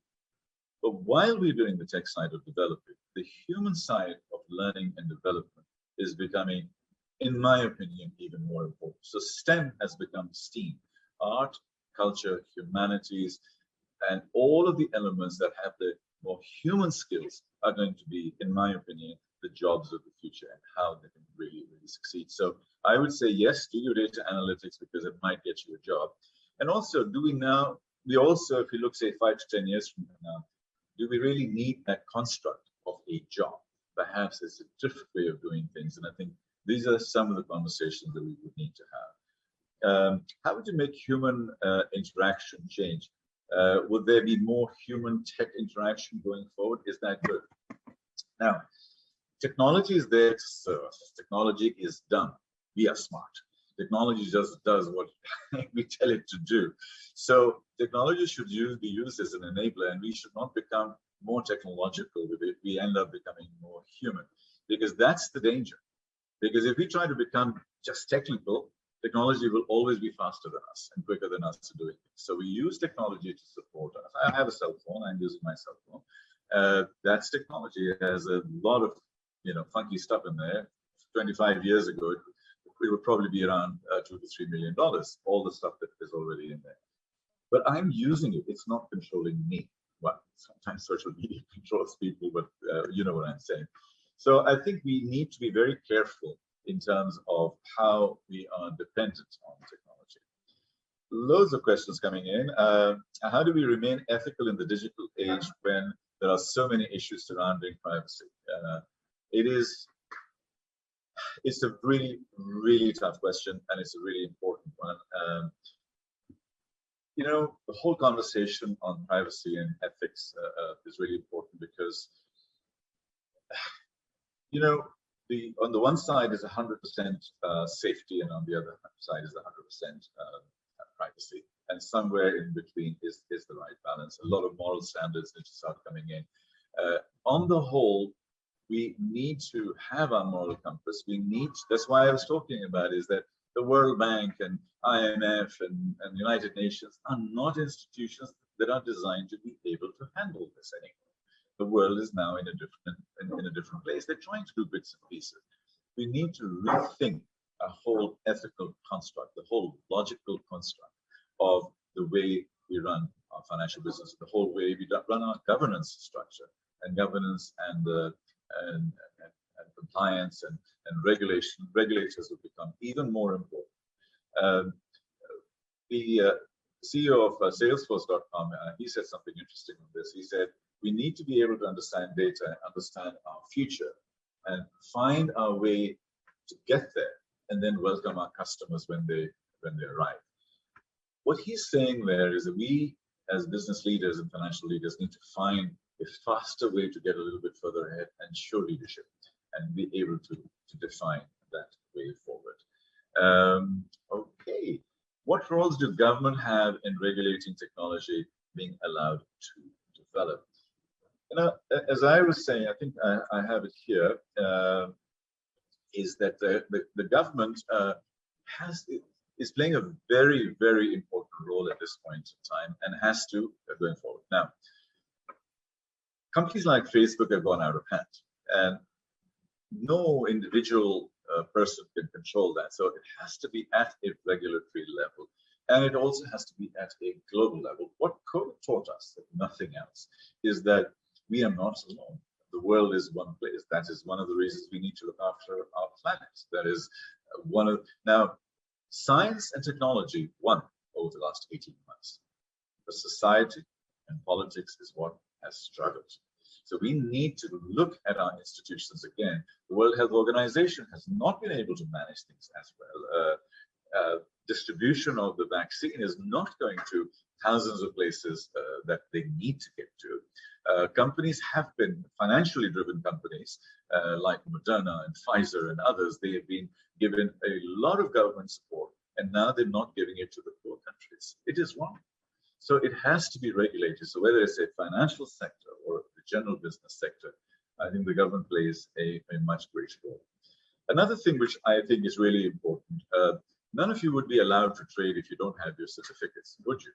But while we're doing the tech side of development, the human side of learning and development is becoming, in my opinion, even more important. So STEM has become STEAM: art, culture, humanities, and all of the elements that have the more human skills are going to be, in my opinion, the jobs of the future and how they can really, really succeed. So I would say, yes, do your data analytics because it might get you a job. And also, if you look, say, 5 to 10 years from now, do we really need that construct of a job? Perhaps it's a different way of doing things. And I think these are some of the conversations that we would need to have. How would you make human interaction change? Would there be more human tech interaction going forward? Is that good? Now, technology is there to serve us. Technology is dumb. We are smart. Technology just does what we tell it to do. So technology should be used as an enabler, and we should not become more technological with it. We end up becoming more human, because that's the danger. Because if we try to become just technical, technology will always be faster than us and quicker than us to doing it. So we use technology to support us. I have a cell phone. I'm using my cell phone. That's technology. It has a lot of funky stuff in there. 25 years ago, it would probably be around $2 to $3 million, all the stuff that is already in there. But I'm using it. It's not controlling me. Well, sometimes social media controls people, but you know what I'm saying. So I think we need to be very careful in terms of how we are dependent on technology. Loads of questions coming in. How do we remain ethical in the digital age when there are so many issues surrounding privacy? It's a really, really tough question, and it's a really important one. The whole conversation on privacy and ethics is really important because, on the one side is 100% safety, and on the other side is 100% privacy. And somewhere in between is the right balance. A lot of moral standards need to start coming in. On the whole, we need to have our moral compass. That's why I was talking about is that the World Bank and IMF and United Nations are not institutions that are designed to be able to handle this anymore. The world is now in a different place. They're trying to do bits and pieces. We need to rethink a whole ethical construct, the whole logical construct of the way we run our financial business, the whole way we run our governance structure, and governance and compliance and regulation. Regulators will become even more important. The CEO of Salesforce.com, he said something interesting on this. He said, we need to be able to understand data, understand our future, and find our way to get there, and then welcome our customers when they arrive. What he's saying there is that we, as business leaders and financial leaders, need to find a faster way to get a little bit further ahead and show leadership and be able to define that way forward. Okay, what roles do government have in regulating technology being allowed to develop? As I was saying, I think I have it here, is that the government is playing a very, very important role at this point in time and has to going forward. Now, companies like Facebook have gone out of hand, and no individual person can control that. So it has to be at a regulatory level, and it also has to be at a global level. What COVID taught us, if nothing else, is that we are not alone. The world is one place. That is one of the reasons we need to look after our planet. That is now, science and technology won over the last 18 months. But society and politics is what has struggled. So we need to look at our institutions again. The World Health Organization has not been able to manage things as well. Distribution of the vaccine is not going to thousands of places that they need to get to. Companies have been financially driven companies like Moderna and Pfizer and others. They have been given a lot of government support, and now they're not giving it to the poor countries. It is wrong. So it has to be regulated. So whether it's a financial sector or the general business sector, I think the government plays a much greater role. Another thing which I think is really important, None of you would be allowed to trade if you don't have your certificates, would you?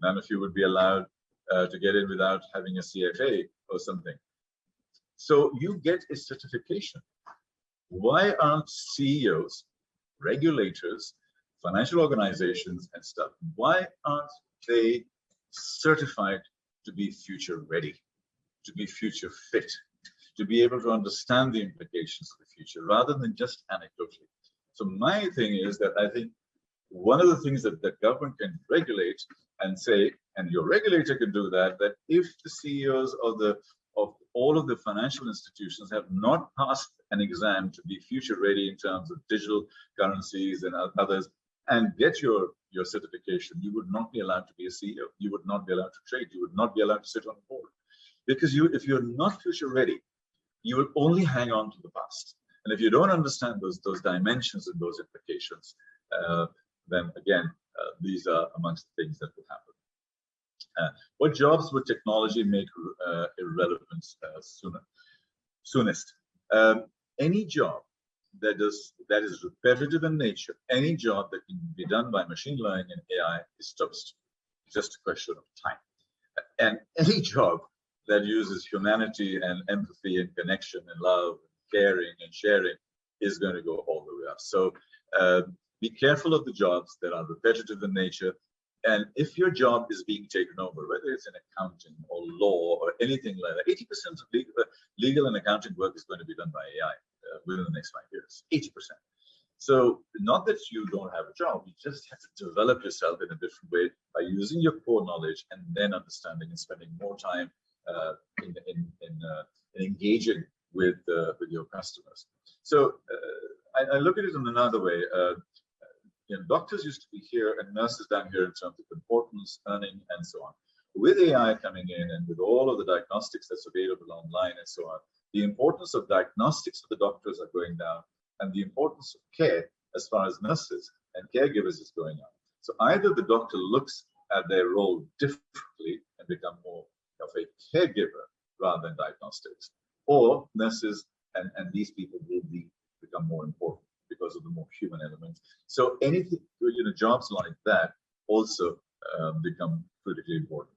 None of you would be allowed to get in without having a CFA or something. So you get a certification. Why aren't CEOs, regulators, financial organizations and stuff, why aren't they certified to be future ready, to be future fit, to be able to understand the implications of the future rather than just anecdotally? So my thing is that I think one of the things that the government can regulate and say, and your regulator can do that, that if the CEOs of all of the financial institutions have not passed an exam to be future ready in terms of digital currencies and others, and get your certification, you would not be allowed to be a CEO. You would not be allowed to trade. You would not be allowed to sit on a board. Because if you're not future ready, you will only hang on to the past. And if you don't understand those dimensions and those implications, then again, these are amongst the things that will happen. What jobs would technology make irrelevant soonest? Any job that is repetitive in nature, any job that can be done by machine learning and AI is toast. It's just a question of time. And any job that uses humanity and empathy and connection and love, and caring and sharing is going to go all the way up. So be careful of the jobs that are repetitive in nature. And if your job is being taken over, whether it's in accounting or law or anything like that, 80% of legal and accounting work is going to be done by AI within the next 5 years, 80%. So not that you don't have a job, you just have to develop yourself in a different way by using your core knowledge and then understanding and spending more time in engaging with your customers. So I look at it in another way. Doctors used to be here and nurses down here in terms of importance, earning, and so on. With AI coming in and with all of the diagnostics that's available online and so on, the importance of diagnostics for the doctors are going down, and the importance of care as far as nurses and caregivers is going up. So either the doctor looks at their role differently and become more of a caregiver rather than diagnostics, or nurses and these people will become more important because of the more human element. So anything, jobs like that also become critically important.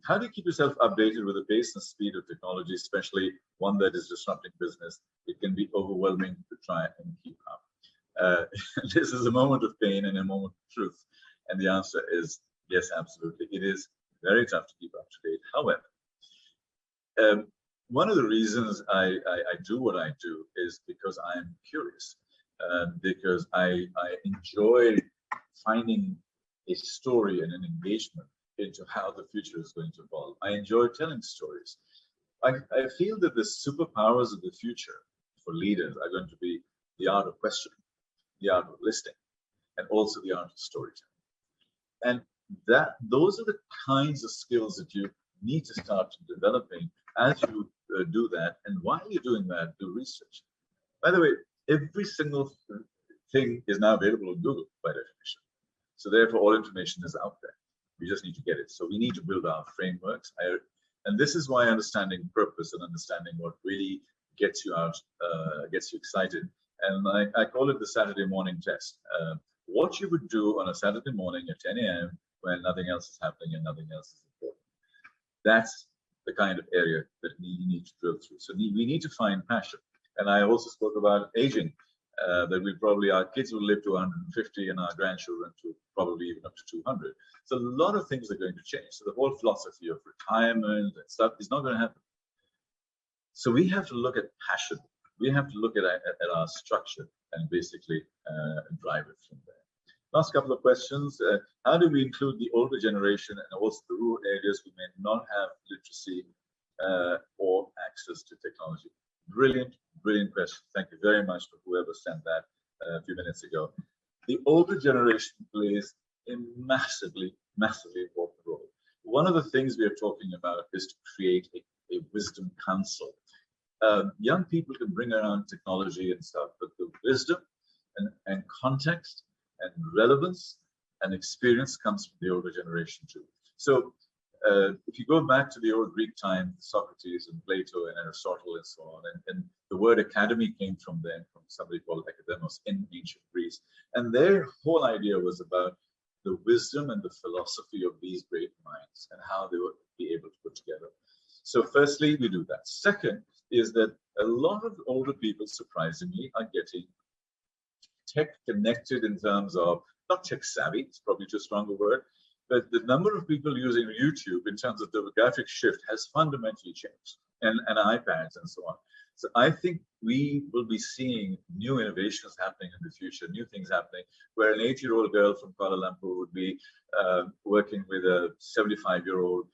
How do you keep yourself updated with the pace and speed of technology, especially one that is disrupting business? It can be overwhelming to try and keep up. This is a moment of pain and a moment of truth. And the answer is yes, absolutely. It is very tough to keep up to date. However, one of the reasons I do what I do is because I'm curious, because I enjoy finding a story and an engagement into how the future is going to evolve. I enjoy telling stories. I feel that the superpowers of the future for leaders are going to be the art of questioning, the art of listening, and also the art of storytelling. And those are the kinds of skills that you need to start developing as you do that. And while you're doing that, do research. By the way, every single thing is now available on Google by definition. So therefore, all information is out there. We just need to get it. So we need to build our frameworks. And this is why understanding purpose and understanding what really gets you out, gets you excited. And I call it the Saturday morning test. What you would do on a Saturday morning at 10 a.m. when nothing else is happening and nothing else is important. That's the kind of area that we need to drill through. So we need to find passion. And I also spoke about aging, that our kids will live to 150 and our grandchildren to probably even up to 200. So a lot of things are going to change. So the whole philosophy of retirement and stuff is not going to happen. So we have to look at passion. We have to look at our structure and basically drive it from there. Last couple of questions. How do we include the older generation and also the rural areas who may not have literacy or access to technology? Brilliant, brilliant question. Thank you very much for whoever sent that a few minutes ago. The older generation plays a massively, massively important role. One of the things we are talking about is to create a wisdom council. Young people can bring around technology and stuff, but the wisdom and context and relevance and experience comes from the older generation too. So if you go back to the old Greek time, Socrates and Plato and Aristotle and so on, and the word academy came from them, from somebody called Academos in ancient Greece. And their whole idea was about the wisdom and the philosophy of these great minds and how they would be able to put together. So firstly, we do that. Second is that a lot of older people, surprisingly, are getting tech connected in terms of, not tech savvy, it's probably too strong a word, but the number of people using YouTube in terms of demographic shift has fundamentally changed, and iPads and so on. So I think we will be seeing new innovations happening in the future, new things happening, where an 8-year-old girl from Kuala Lumpur would be working with a 75-year-old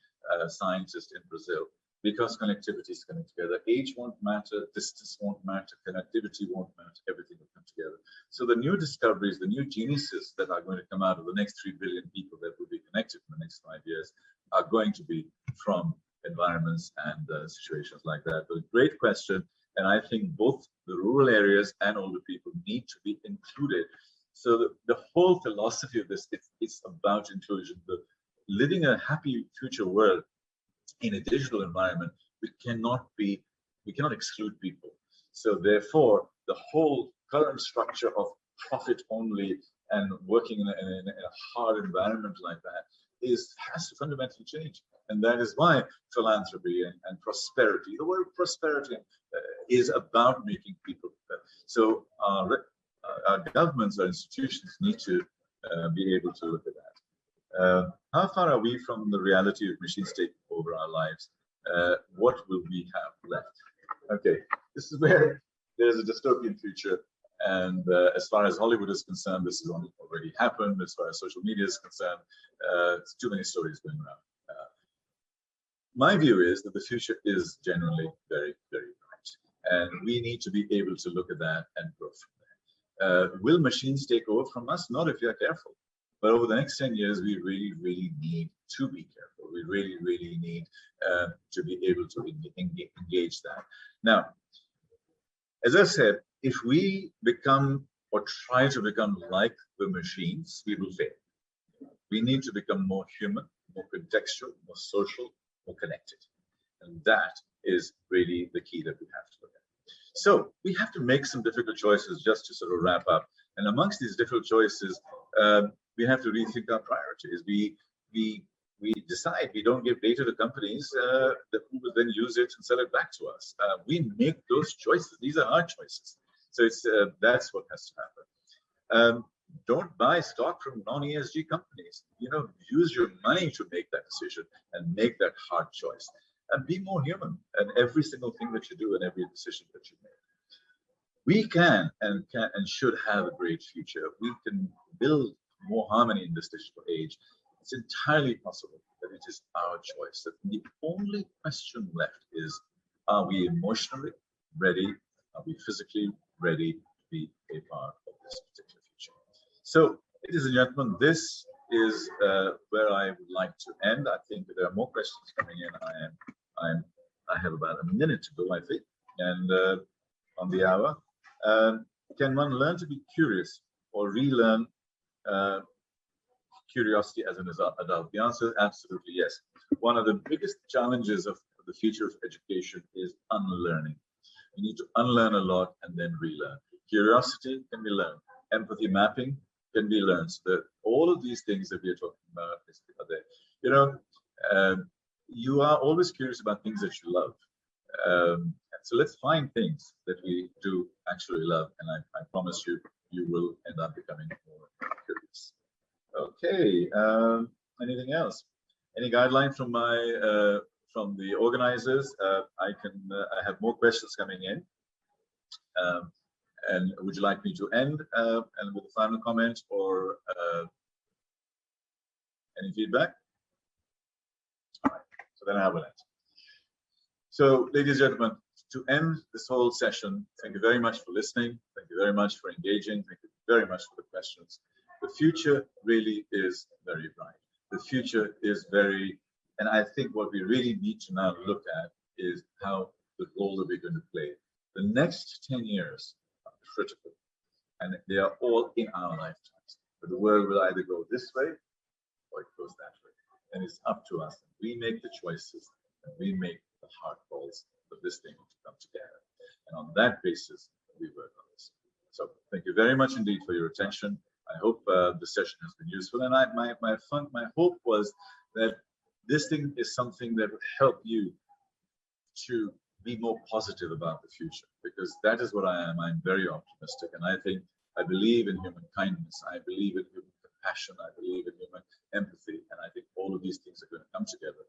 scientist in Brazil, because connectivity is coming together. Age won't matter, distance won't matter, connectivity won't matter, everything will come together. So the new discoveries, the new geniuses that are going to come out of the next 3 billion people that will be connected in the next 5 years are going to be from environments and situations like that. But a great question, and I think both the rural areas and older people need to be included. So the whole philosophy of this, it's about inclusion. Living a happy future world in a digital environment, we cannot exclude people. So therefore, the whole current structure of profit only and working in a hard environment like that has to fundamentally change. And that is why philanthropy and prosperity, the word prosperity is about making people better. So our governments, our institutions need to be able to look at that. How far are we from the reality of machines taking over our lives? What will we have left? Okay, this is where there's a dystopian future. And as far as Hollywood is concerned, this has already happened. As far as social media is concerned, it's too many stories going around. My view is that the future is generally very, very bright. And we need to be able to look at that and grow from there. Will machines take over from us? Not if you're careful. But over the next 10 years, we really, really need to be careful. We really, really need to be able to engage that. Now, as I said, if we become or try to become like the machines, we will fail. We need to become more human, more contextual, more social, more connected. And that is really the key that we have to look at. So we have to make some difficult choices just to sort of wrap up. And amongst these difficult choices, we have to rethink our priorities. We decide we don't give data to companies that who will then use it and sell it back to us. We make those choices. These are our choices. So it's that's what has to happen. Don't buy stock from non-ESG companies. Use your money to make that decision and make that hard choice. And be more human in every single thing that you do and every decision that you make. We can and should have a great future. We can build more harmony in this digital age. It's entirely possible that it is our choice. That the only question left is, are we emotionally ready? Are we physically ready to be a part of this particular future? So, ladies and gentlemen, this is where I would like to end. I think that there are more questions coming in. I have about a minute to go, I think, and on the hour. Can one learn to be curious or relearn curiosity as an adult? The answer is absolutely yes. One of the biggest challenges of the future of education is unlearning. You need to unlearn a lot and then relearn. Curiosity can be learned. Empathy mapping can be learned. So that all of these things that we are talking about are there. You are always curious about things that you love. So let's find things that we do actually love, and I promise you, you will end up becoming more curious. Okay. Anything else? Any guideline from from the organizers? I have more questions coming in. And would you like me to end and with a final comment or any feedback? All right. So then I will end. So, ladies and gentlemen, to end this whole session, thank you very much for listening. Thank you very much for engaging. Thank you very much for the questions. The future really is very bright. The future is and I think what we really need to now look at is how the role that we're going to play. The next 10 years are critical, and they are all in our lifetimes. But the world will either go this way or it goes that way. and it's up to us. We make the choices, and we make the hard calls for this thing to come together. And on that basis, we work on this. So thank you very much indeed for your attention. I hope the session has been useful. And my hope was that this thing is something that would help you to be more positive about the future, because that is what I am. I'm very optimistic, and I believe in human kindness. I believe in human compassion. I believe in human empathy, and I think all of these things are going to come together